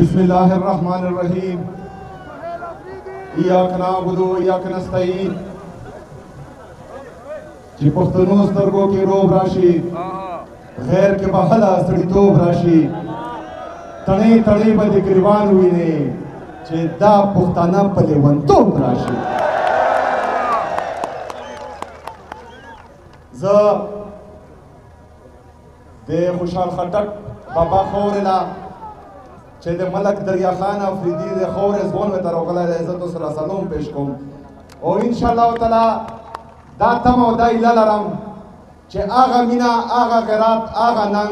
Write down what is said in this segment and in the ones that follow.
बिस्मिल्लाहिर्रहमानिर्रहीम। इय्याक नअबुदु व इय्याक नस्तईन। जी पख्तूनो स्तरगो के रोब राशि गैर के बहला सड़ितोब राशि तणे तणे बदे गिरवान हुई ने चे दा पुख्ताना पलेवंतोब राशि ज दे खुशाल खटक बाबा खोरला चे दे मलक दरिया खान अफरीदी दे खोर ज़ोन में तरोगला इज्जत व सलाम पेश को और इंशाअल्लाह ताला दातम और दाइला लरम चे आगा मीना आगा गैरात आगा नंग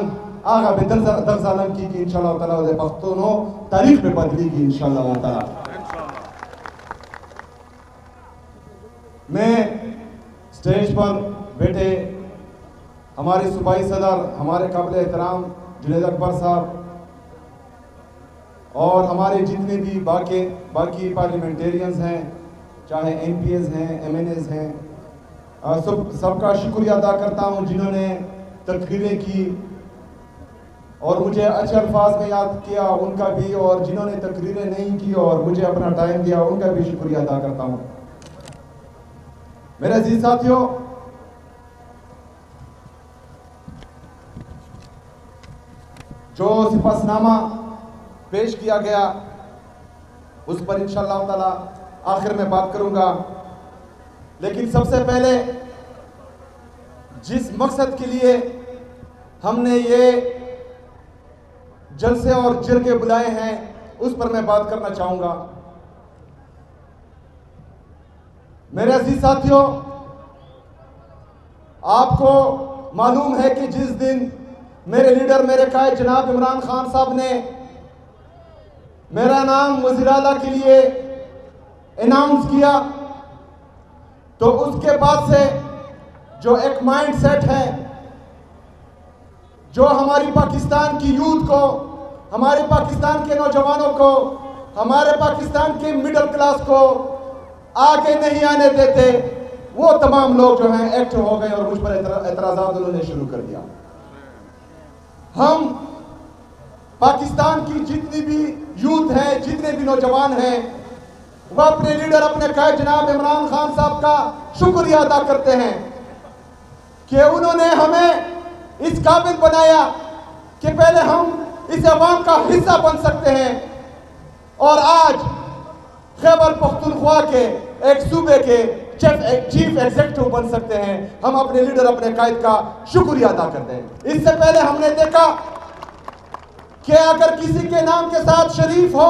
आगा बेदर दरजालम की इंशाअल्लाह ताला दे पख्तूनो तारीख में बदलेगी इंशाअल्लाह ताला। मैं स्टेज पर बैठे हमारे सूबाई सदर हमारे काबिल एहतराम जुनैद अकबर साहब और हमारे जितने भी बाकी पार्लियामेंटेरियंस हैं, चाहे एमपीएस हैं, एमएनएस हैं, सबका शुक्रिया अदा करता हूं जिन्होंने तकरीरें की और मुझे अच्छे अल्फाज में याद किया उनका भी, और जिन्होंने तकरीरें नहीं की और मुझे अपना टाइम दिया उनका भी शुक्रिया अदा करता हूं। मेरे अजीज साथियों, जो सिपसनामा पेश किया गया उस पर इंशाअल्लाह ताला आखिर में बात करूंगा, लेकिन सबसे पहले जिस मकसद के लिए हमने ये जलसे और जिरगे बुलाए हैं उस पर मैं बात करना चाहूंगा। मेरे अजीज साथियों, आपको मालूम है कि जिस दिन मेरे लीडर मेरे कायद जनाब इमरान खान साहब ने मेरा नाम वज़ीर आला के लिए अनाउंस किया, तो उसके बाद से जो एक माइंड सेट है जो हमारी पाकिस्तान की यूथ को, हमारे पाकिस्तान के नौजवानों को, हमारे पाकिस्तान के मिडिल क्लास को आगे नहीं आने देते, वो तमाम लोग जो हैं एक्टिव हो गए और मुझ पर एतराज़ात उन्होंने शुरू कर दिया। हम पाकिस्तान की जितनी भी यूथ है, जितने भी नौजवान हैं, वह अपने लीडर अपने कायद जनाब इमरान खान साहब का शुक्रिया अदा करते हैं कि उन्होंने हमें इस काबिल बनाया कि पहले हम इस अवाम का हिस्सा बन सकते हैं और आज खैबर पख्तूनख्वा के एक सूबे के चीफ एग्जीक्यूटिव बन सकते हैं। हम अपने लीडर अपने कायद का शुक्रिया अदा करते हैं। इससे पहले हमने देखा कि अगर किसी के नाम के साथ शरीफ हो,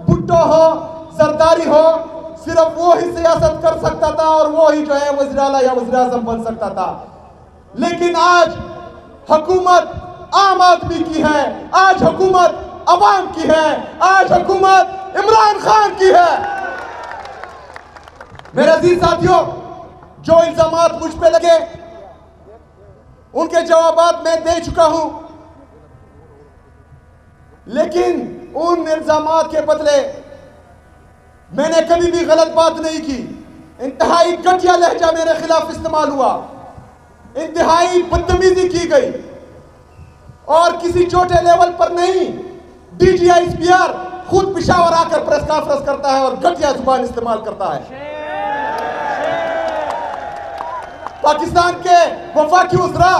भुट्टो हो, जरदारी हो, सिर्फ वो ही सियासत कर सकता था और वो ही जो है वज़ीर आला या वज़ीर आज़म बन सकता था। लेकिन आज हुकूमत आम आदमी की है, आज हुकूमत अवाम की है, आज हुकूमत इमरान खान की है। मेरे अजीज साथियों, जो इल्जामात मुझ पे लगे उनके जवाबात मैं दे चुका हूं, लेकिन उन इल्जामात के बदले मैंने कभी भी गलत बात नहीं की। इंतहाई घटिया लहजा मेरे खिलाफ इस्तेमाल हुआ, इंतहाई बदतमीजी की गई और किसी छोटे लेवल पर नहीं, DGISPR खुद पिशावर आकर प्रेस कॉन्फ्रेंस करता है और घटिया जुबान इस्तेमाल करता है। पाकिस्तान के वफाकी उज़रा,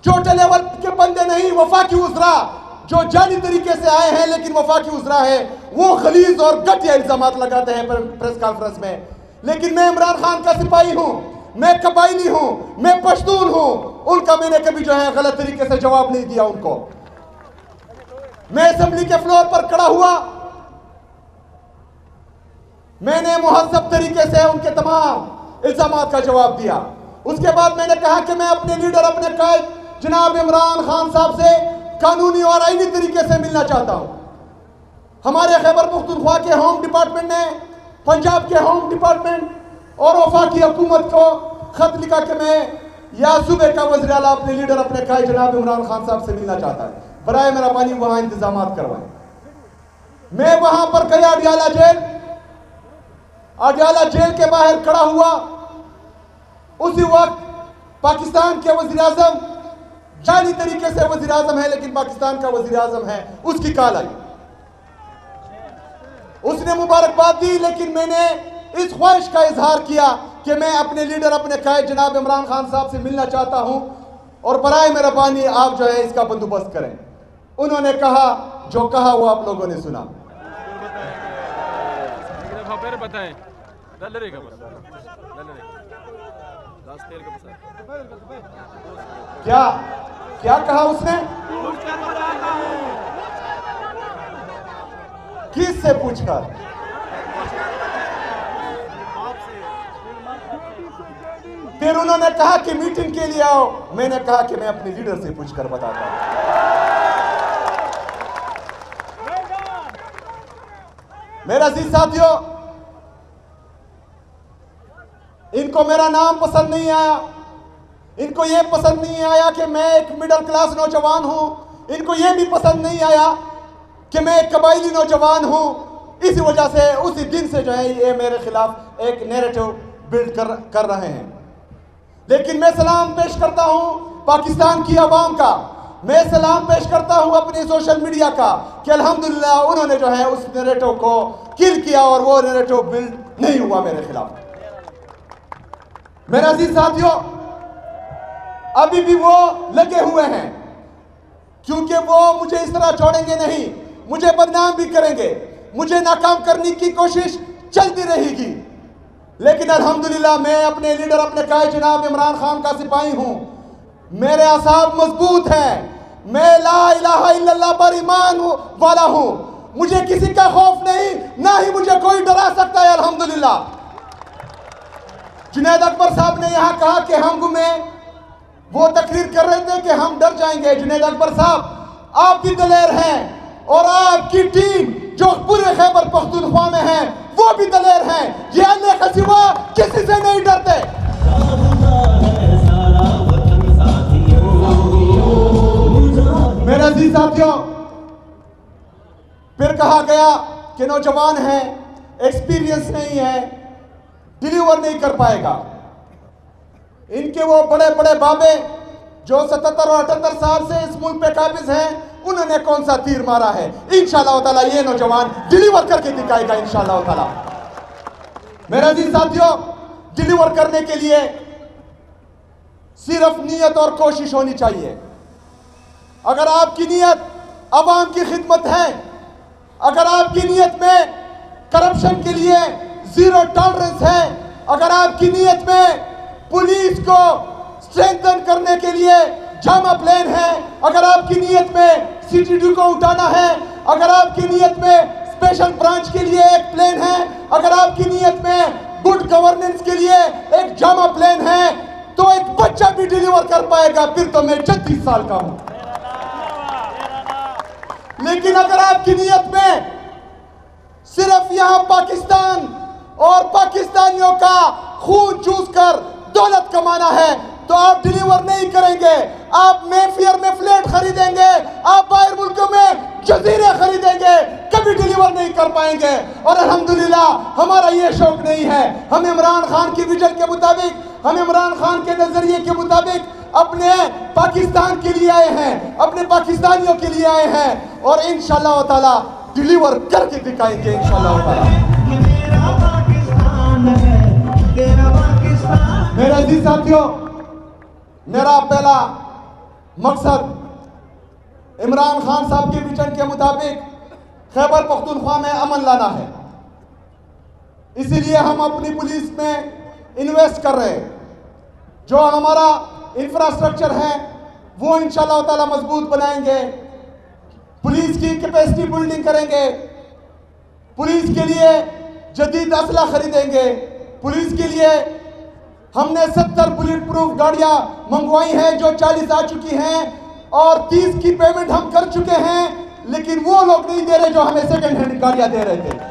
छोटे लेवल के बंदे नहीं, वफाकी उज़रा जो जाली तरीके से आए हैं लेकिन वफाकी उज़रा है, वो खलीज और घटिया इल्जामात लगाते हैं प्रेस कॉन्फ्रेंस में। लेकिन मैं इमरान खान का सिपाही हूं, मैं कबायली हूं, मैं पश्तून हूं, उनका मैंने कभी जो है गलत तरीके से जवाब नहीं दिया उनको। मैं असेंबली के फ्लोर पर खड़ा हुआ, मैंने मुहज़्ज़ब तरीके से उनके तमाम इल्जामात का जवाब दिया। उसके बाद मैंने कहा कि मैं अपने लीडर अपने कायद जनाब इमरान खान साहब से कानूनी और आईनी तरीके से मिलना चाहता हूं। हमारे खैबर पख्तूनख्वा के होम डिपार्टमेंट ने पंजाब के होम डिपार्टमेंट और वफाकी हुकूमत को खत लिखा कि मैं या सूबे का वज़ीर आला अपने लीडर अपने कायद जनाब इमरान खान साहब से मिलना चाहता है, बराए मेहरबानी वहां इंतजाम करवाएं। मैं वहां पर गया अडियाला जेल, अडियाला जेल के बाहर खड़ा हुआ। उसी वक्त पाकिस्तान के वज़ीर आज़म जाली तरीके से वज़ीर आज़म है लेकिन पाकिस्तान का वज़ीर आज़म है, उसकी कॉल आई। उसने मुबारकबाद दी, लेकिन मैंने इस ख्वाहिश का इजहार किया कि मैं अपने लीडर, अपने कायद जनाब इमरान खान साहब से मिलना चाहता हूं और बराए मेहरबानी आप जो है इसका बंदोबस्त करें। उन्होंने कहा, जो कहा वो आप लोगों ने सुना। क्या क्या कहा उसने? किस से पूछकर? फिर उन्होंने कहा कि मीटिंग के लिए आओ। मैंने कहा कि मैं अपने लीडर से पूछकर बताता हूं। मेरा अजीज साथियों, इनको मेरा नाम पसंद नहीं आया, इनको यह पसंद नहीं आया कि मैं एक मिडिल क्लास नौजवान हूं, इनको यह भी पसंद नहीं आया कि मैं एक कबायली नौजवान हूं। इसी वजह से उसी दिन से जो है ये मेरे खिलाफ एक नैरेटिव बिल्ड कर रहे हैं। लेकिन मैं सलाम पेश करता हूं पाकिस्तान की आवाम का, मैं सलाम पेश करता हूं अपने सोशल मीडिया का कि अल्हम्दुलिल्लाह उन्होंने जो है उस नैरेटिव को किल किया और वो नैरेटिव बिल्ड नहीं हुआ मेरे खिलाफ। मेरे अजीज साथियों, अभी भी वो लगे हुए हैं, क्योंकि वो मुझे इस तरह छोड़ेंगे नहीं, मुझे बदनाम भी करेंगे, मुझे नाकाम करने की कोशिश चलती रहेगी। लेकिन अल्हम्दुलिल्लाह मैं अपने लीडर, अपने कायद जनाब इमरान खान का सिपाही हूं, मेरे असाब मजबूत हैं, मैं ला इलाहा इल्लल्लाह पर ईमान वाला हूं, मुझे किसी का खौफ नहीं, ना ही मुझे कोई डरा सकता है। अल्हम्दुलिल्लाह जुनैद अकबर साहब ने यहां कहा कि हम में वो तकरीर कर रहे थे कि हम डर जाएंगे। जुनैद अकबर साहब, आप भी दलेर हैं और आपकी टीम जो पूरे खैबर पख्तूनख्वा में है वो भी दलेर हैं। ये अल्लाह के सिवा किसी से नहीं डरते। मेरे अजीज साथियों, फिर कहा गया कि नौजवान है, एक्सपीरियंस नहीं है, डिलीवर नहीं कर पाएगा। इनके वो बड़े बड़े बाबे जो 77 और 78 साल से इस मुल्क पे काबिज हैं, उन्होंने कौन सा तीर मारा है? इंशाअल्लाह ताला ये नौजवान डिलीवर करके दिखाएगा इंशाअल्लाह ताला। मेरे अजीज साथियों, डिलीवर करने के लिए सिर्फ नीयत और कोशिश होनी चाहिए। अगर आपकी नीयत अवाम की खिदमत है, अगर आपकी नीयत में करप्शन के लिए जीरो टॉलरेंस है, अगर आपकी नीयत में पुलिस को स्ट्रेंथन करने के लिए जामा प्लान है, अगर आपकी नीयत में सीटीडी को उठाना है, अगर आपकी नीयत में स्पेशल ब्रांच के लिए एक प्लान है, अगर आपकी नीयत में गुड गवर्नेंस के लिए एक जामा प्लान है, तो एक बच्चा भी डिलीवर कर पाएगा। फिर तो मैं 36 साल का हूं। लेकिन अगर आपकी नीयत में सिर्फ यहां पाकिस्तान और पाकिस्तानियों का खून चूस कर दौलत कमाना है, तो आप डिलीवर नहीं करेंगे। आप मेफेयर में फ्लैट खरीदेंगे, आप बाहर मुल्कों में जजीरे खरीदेंगे, कभी डिलीवर नहीं कर पाएंगे। और अल्हम्दुलिल्लाह हमारा ये शौक नहीं है। हम इमरान खान की विजन के मुताबिक, हम इमरान खान के नजरिए के मुताबिक अपने पाकिस्तान के लिए आए हैं, अपने पाकिस्तानियों के लिए आए हैं और इंशाअल्लाह ताला डिलीवर करके दिखाएंगे इंशाअल्लाह ताला। मेरे अजीज साथियों, मेरा पहला मकसद इमरान खान साहब के विजन के मुताबिक खैबर पख्तूनख्वा में अमन लाना है। इसीलिए हम अपनी पुलिस में इन्वेस्ट कर रहे हैं। जो हमारा इंफ्रास्ट्रक्चर है वो इंशाअल्लाह ताला मजबूत बनाएंगे, पुलिस की कैपेसिटी बिल्डिंग करेंगे, पुलिस के लिए जदीद असला खरीदेंगे, पुलिस के लिए हमने 70 बुलेट प्रूफ गाड़ियां मंगवाई हैं जो 40 आ चुकी हैं और 30 की पेमेंट हम कर चुके हैं, लेकिन वो लोग नहीं दे रहे जो हमें सेकंड हैंड गाड़ियां दे रहे थे।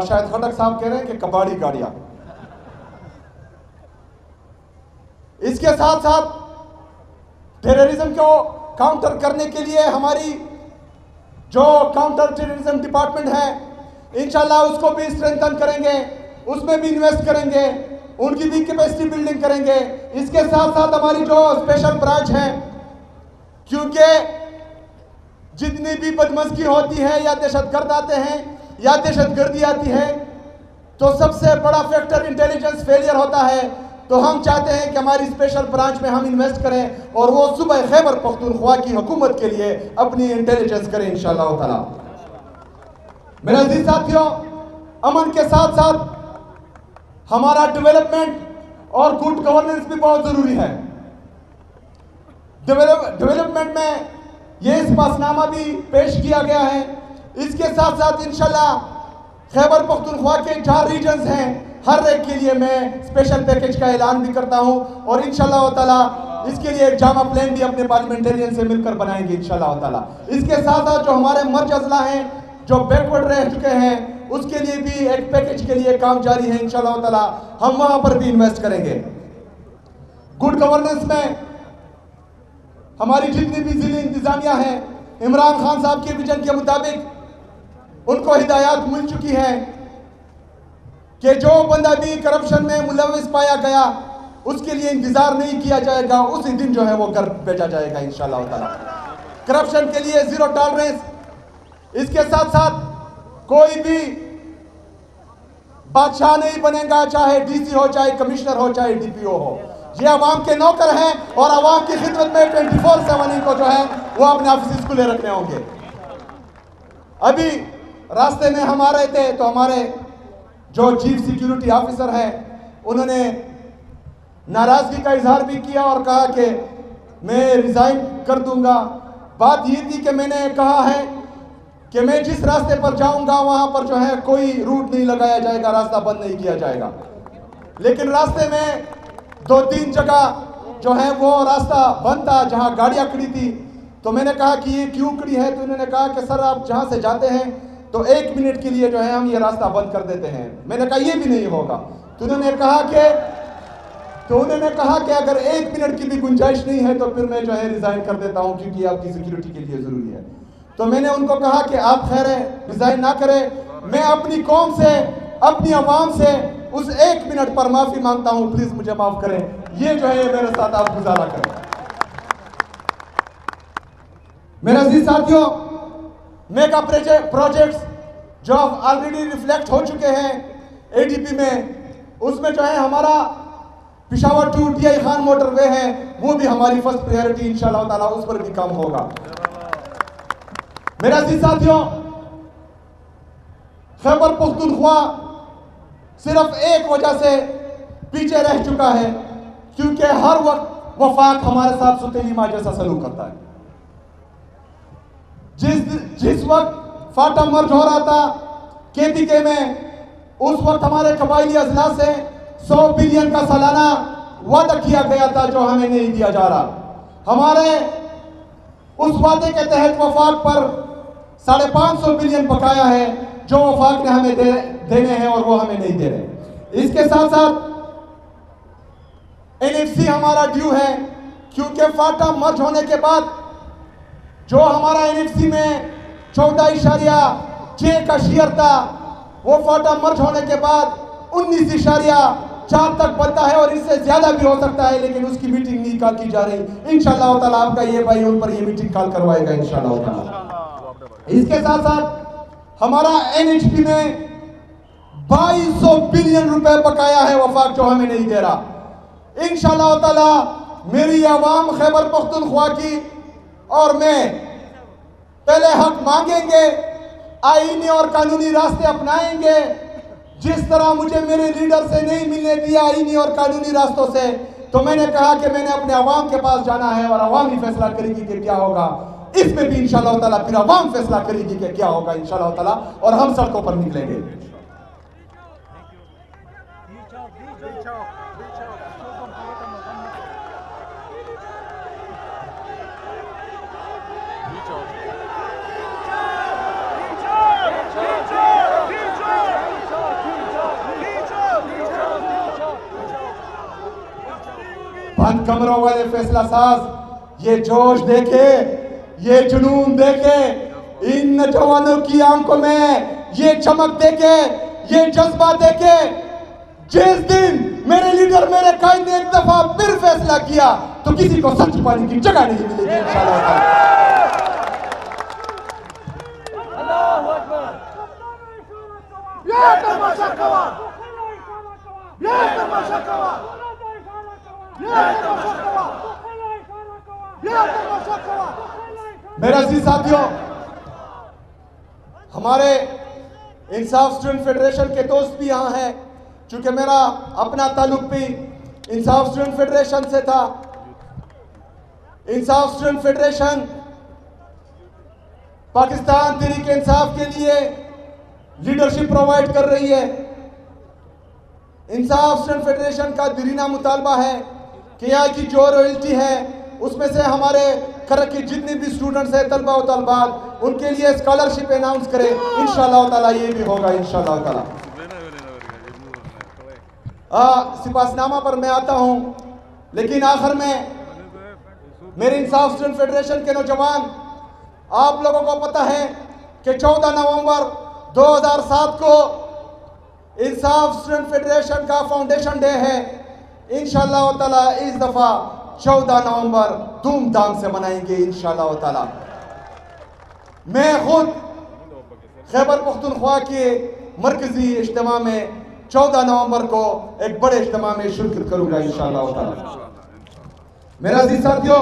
शायद खटक साहब कह रहे हैं कि कबाड़ी गाड़ियां। इसके साथ साथ टेररिज्म को काउंटर करने के लिए हमारी जो काउंटर टेररिज्म डिपार्टमेंट है इंशाल्लाह उसको भी स्ट्रेंथन करेंगे, उसमें भी इन्वेस्ट करेंगे। उनकी भी कैपेसिटी बिल्डिंग करेंगे। इसके साथ साथ हमारी जो स्पेशल ब्रांच है, क्योंकि जितनी भी बदमज़गी होती है या दहशतगर्द आते हैं या दहशतगर्दी आती है तो सबसे बड़ा फैक्टर इंटेलिजेंस फेलियर होता है। तो हम चाहते हैं कि हमारी स्पेशल ब्रांच में हम इन्वेस्ट करें और वो सुबह खैबर पख्तूनख्वा की हुकूमत के लिए अपनी इंटेलिजेंस करें इंशाअल्लाह ताला। मेरे अजीज साथियों, अमन के साथ साथ हमारा डेवलपमेंट और गुड गवर्नेंस भी बहुत जरूरी है। डेवलपमेंट में ये इस पासनामा भी पेश किया गया है। इसके साथ साथ इंशाल्लाह खैबर पख्तूनख्वा के 4 रीजन्स हैं, हर एक के लिए मैं स्पेशल पैकेज का ऐलान भी करता हूं और इंशाल्लाह ताला इसके लिए एक जामा प्लान भी अपने पार्लियामेंटेरियन से मिलकर बनाएंगे इंशाल्लाह ताला। इसके साथ साथ जो हमारे मर्ज अजला हैं जो बैकवर्ड रह चुके हैं उसके लिए भी एक पैकेज के लिए काम जारी है इंशाल्लाह ताला, हम वहां पर भी इन्वेस्ट करेंगे। गुड गवर्नेंस में हमारी जितनी भी जिले इंतजामिया है, इमरान खान साहब के विजन के मुताबिक उनको हिदायत मिल चुकी है कि जो बंदा भी करप्शन में मुलविस पाया गया उसके लिए इंतजार नहीं किया जाएगा, उसी दिन जो है वो घर भेजा जाएगा इंशाल्लाह ताला। करप्शन के लिए 0 टॉलरेंस। इसके साथ साथ कोई भी बादशाह नहीं बनेगा, चाहे डीसी हो, चाहे कमिश्नर हो, चाहे डीपीओ हो। ये अवाम के नौकर हैं और अवाम की खिदमत में 24/7 इनको जो है वो अपने ऑफिस खुले रखने होंगे। अभी रास्ते में हम आ रहे थे तो हमारे जो चीफ सिक्योरिटी ऑफिसर हैं उन्होंने नाराजगी का इजहार भी किया और कहा कि मैं रिजाइन कर दूंगा। बात ये थी कि मैंने कहा है कि मैं जिस रास्ते पर जाऊंगा वहां पर जो है कोई रूट नहीं लगाया जाएगा, रास्ता बंद नहीं किया जाएगा। लेकिन रास्ते में 2-3 जगह जो है वो रास्ता बंद था जहां गाड़ियां खड़ी थी। तो मैंने कहा कि ये क्यों खड़ी है, तो उन्होंने कहा कि सर आप जहां से जाते हैं तो 1 मिनट के लिए जो है हम ये रास्ता बंद कर देते हैं। मैंने कहा ये भी नहीं होगा। तो उन्होंने कहा कि अगर 1 मिनट की भी गुंजाइश नहीं है तो फिर मैं जो है रिजाइन कर देता हूं क्योंकि आपकी सिक्योरिटी के लिए जरूरी है। तो मैंने उनको कहा कि आप खैर है रिजाइन ना करें, मैं अपनी कौम से, अपनी आवाम से उस 1 मिनट पर माफी मांगता हूं, प्लीज मुझे माफ करें। ये जो है मेरे साथ आप गुजारा करें। मेरे अजीज साथियों, मेगा प्रोजेक्ट्स जो ऑलरेडी रिफ्लेक्ट हो चुके हैं एडीपी में, उसमें जो है हमारा Peshawar to DI Khan motorway है, वो भी हमारी फर्स्ट प्रायोरिटी इंशाल्लाह ताला, उस पर भी काम होगा। मेरे अजीज साथियों, खैबर पख्तूनख्वा सिर्फ एक वजह से पीछे रह चुका है क्योंकि हर वक्त वफाक हमारे साथ सुतेली माँ जैसा सलूक करता है। जिस वक्त फाटा मर्ज हो रहा था केपीके में, उस वक्त हमारे कबायली अजला से 100 बिलियन का सालाना वादा किया गया था जो हमें नहीं दिया जा रहा। हमारे उस वादे के तहत वफाक पर 550 बिलियन बकाया है जो वफाक ने हमें देने हैं और वो हमें नहीं दे रहे। इसके साथ साथ एनएफसी हमारा ड्यू है क्योंकि फाटा मर्ज होने के बाद जो हमारा एनएफसी में 14.6 का शेयर था वो फाटा मर्ज होने के बाद 19.4 तक बनता है और इससे ज्यादा भी हो सकता है, लेकिन उसकी मीटिंग नहीं कॉल की जा रही। इंशाल्लाह ताला आपका ये भाई उन पर ये मीटिंग कॉल करवाएगा इंशाल्लाह ताला। इसके साथ साथ हमारा एनएचपी में 2200 बिलियन रुपए बकाया है वफाक जो हमें नहीं दे रहा। इंशाल्लाह ताला मेरी आवाम खैबर पख्तूनख्वा की और मैं पहले हक मांगेंगे, आईनी और कानूनी रास्ते अपनाएंगे। जिस तरह मुझे मेरे लीडर से नहीं मिलने दिया आईनी और कानूनी रास्तों से, तो मैंने कहा कि मैंने अपने अवाम के पास जाना है और अवाम ही फैसला करेगी कि क्या होगा। इसमें भी इंशाल्लाह ताला फिर अवाम फैसला करेगी कि क्या होगा इंशाल्लाह ताला, और हम सड़कों पर निकलेंगे। बंद कमरों वाले फैसला साज ये जोश देखे, ये जुनून देखे, इन नौजवानों की आंखों में ये चमक देखे, ये जज्बा देखे, जिस दिन मेरे लीडर मेरे कायद ने एक दफा फिर फैसला किया तो किसी को सच छुपाने की जगह नहीं मिलेगी इंशाल्लाह। मेरे अजीज साथियों, हमारे इंसाफ स्टूडेंट फेडरेशन के दोस्त भी यहाँ हैं। चूंकि मेरा अपना ताल्लुक भी इंसाफ स्टूडेंट फेडरेशन से था। इंसाफ स्टूडेंट फेडरेशन पाकिस्तान तहरीक इंसाफ के लिए लीडरशिप प्रोवाइड कर रही है। इंसाफ स्टूडेंट फेडरेशन का दीरीना मुतालबा है कि यहाँ की जो रॉयल्टी है उसमें से हमारे खरक के जितने भी स्टूडेंट्स हैं, तलबा और तलबात, उनके लिए स्कॉलरशिप अनाउंस करें इंशाल्लाह ताला। ये भी होगा इंशाल्लाह ताला। सिपाहीनामा पर मैं आता हूं, लेकिन आखिर में मेरे इंसाफ स्टूडेंट फेडरेशन के नौजवान, आप लोगों को पता है कि 14 नवंबर 2007 को इंसाफ स्टूडेंट फेडरेशन का फाउंडेशन डे है। इंशाल्लाह ताला इस दफा 14 नवंबर धूमधाम से मनाएंगे इंशाल्लाह ताला। मैं खुद खैबर पख्तूनख्वा के मरकजी इज्तिमा में 14 नवंबर को एक बड़े इज्तिमा में शिरकत करूंगा इंशाल्लाह ताला। मेरा अजीज साथियों,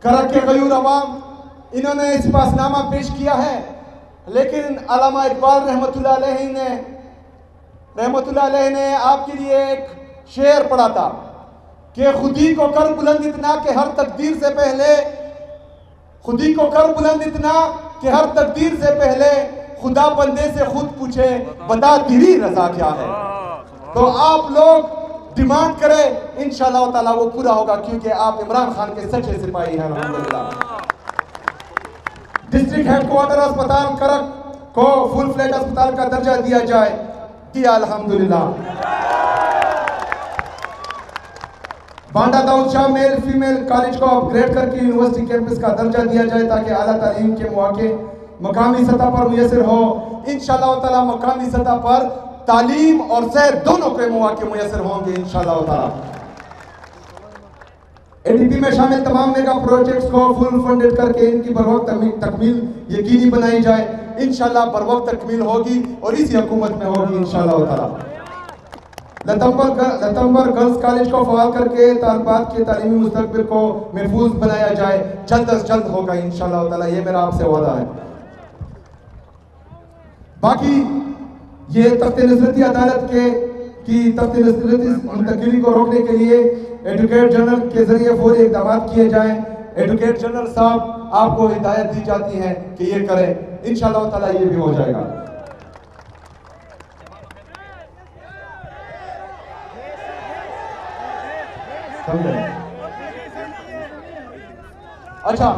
करक के गयूर अवाम, इन्होंने सिपाहीनामा पेश किया है, लेकिन अल्लामा इकबाल रहमतुल्लाह अलैह ने आपके लिए एक शेर पढ़ा था कि खुदी को कर बुलंद इतना कि हर तकदीर से पहले, खुदी को कर बुलंद इतना कि हर तकदीर से पहले खुदा बंदे से खुद पूछे बता तेरी रजा क्या है। तो आप लोग डिमांड करें, इंशाल्लाह ताला वो पूरा होगा, क्योंकि आप इमरान खान के सच्चे सिपाही हैं अल्हम्दुलिल्लाह। डिस्ट्रिक्ट हेडक्वार्टर अस्पताल करक को फुल फ्लैट अस्पताल का दर्जा दिया जाए, दिया अल्हम्दुलिल्लाह। Banda Daud Shah male female college को अपग्रेड करके यूनिवर्सिटी कैंपस का दर्जा दिया जाए, ताकि आला तालीम के मौके मकामी सतह पर मुयसर हो। इंशाल्लाह ताला मकामी सतह पर तालीम और सेहत दोनों के मौके मुयसर होंगे इंशाल्लाह ताला। एडीपी में शामिल तमाम मेगा प्रोजेक्ट्स को फुल फंडेड करके इनकी बरवक्त तकमील यकीनी बनाई जाए। इंशाल्लाह बरवक्त तकमील होगी और इसी हुकूमत में होगी इंशाल्लाह ताला। लतंबर गर्ल्स कॉलेज को फवाल करके तालिबात के तालीमी मुस्तकबिल को महफूज बनाया जाए, जल्द अज जल्द होगा इंशाल्लाह ताला। ये मेरा आपसे वादा है। बाकी ये तख्त नसरती अदालत की तख्त नसरती मुंतकिली को रोकने के लिए एडवोकेट जनरल के जरिए फौरी इक़दाम किए जाएं। एडवोकेट जनरल साहब आपको हिदायत दी जाती है कि ये करें, इंशाल्लाह ताला ये भी हो जाएगा। अच्छा,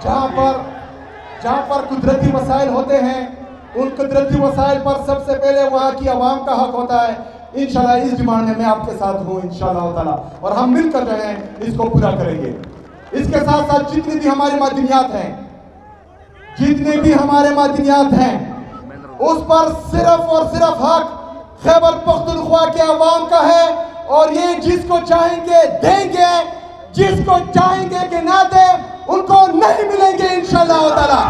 जहां पर कुदरती वसाइल होते हैं, उन कुदरती वसाइल पर सबसे पहले वहां की आवाम का हक होता है। इंशाल्लाह इस डिमांड में मैं आपके साथ हूं इंशाल्लाह ताला, और हम मिलकर जो है इसको पूरा करेंगे। इसके साथ साथ जितनी भी हमारी मादनियात हैं, जितने भी हमारे मादनियात हैं, उस पर सिर्फ और सिर्फ हक खैबर पख्तूनख्वा के अवाम का है, और ये जिसको चाहेंगे देंगे, जिसको चाहेंगे कि ना दे उनको नहीं मिलेंगे इंशाल्लाह ताला।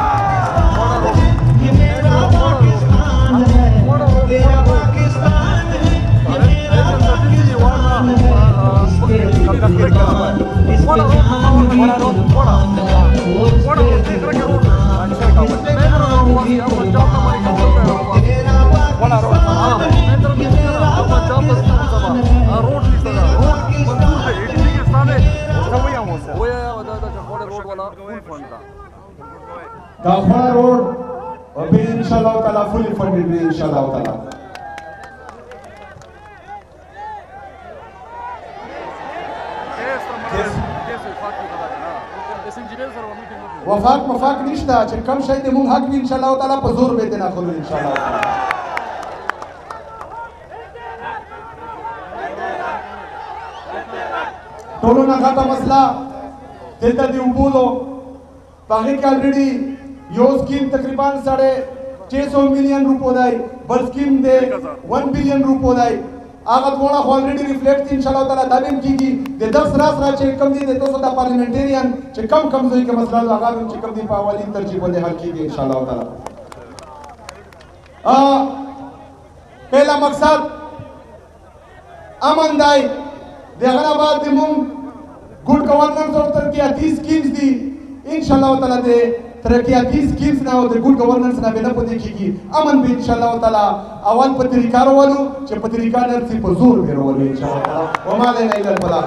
दाखवाड़ा रोड और भी इंशाल्लाह ताला फुली फंडेड भी इंशाल्लाह ताला। वफाक मफाक निश्ता कम शायद मुंग हक भी इंशाल्लाह ताला पजूर बेते ना खोलो इंशाल्लाह ताला। टोलो ना खाता मसला देता दी उबूलो बाकी का ऑलरेडी यो स्कीम तकरीबन 600 मिलियन रुपए दाई बल स्कीम दे 1 बिलियन रुपए दाई आगा थोड़ा ऑलरेडी रिफ्लेक्ट इंशाल्लाह ताला दाबिम कीगी दे 10 रास चे कम दी दे तो सदा पार्लियामेंटेरियन चे कम जोई के मसला आगा में चे कम दी पावली तरजीह बंदे हल कीगी इंशाल्लाह ताला पहला मकसद अमन दाई देगनाबाद दिमुम गुड गवर्नेंस और तरक्याती स्कीम्स दी इंशाल्लाह ताला दे तरक्याती स्कीम्स ना होते गुड गवर्नेंस ना बेना पदी की अमन भी इंशाल्लाह ताला अवल पत्रिकार वालू चे पत्रिकार नरसी पर जोर बेरो वालू इंशाल्लाह ताला वमा लेना इला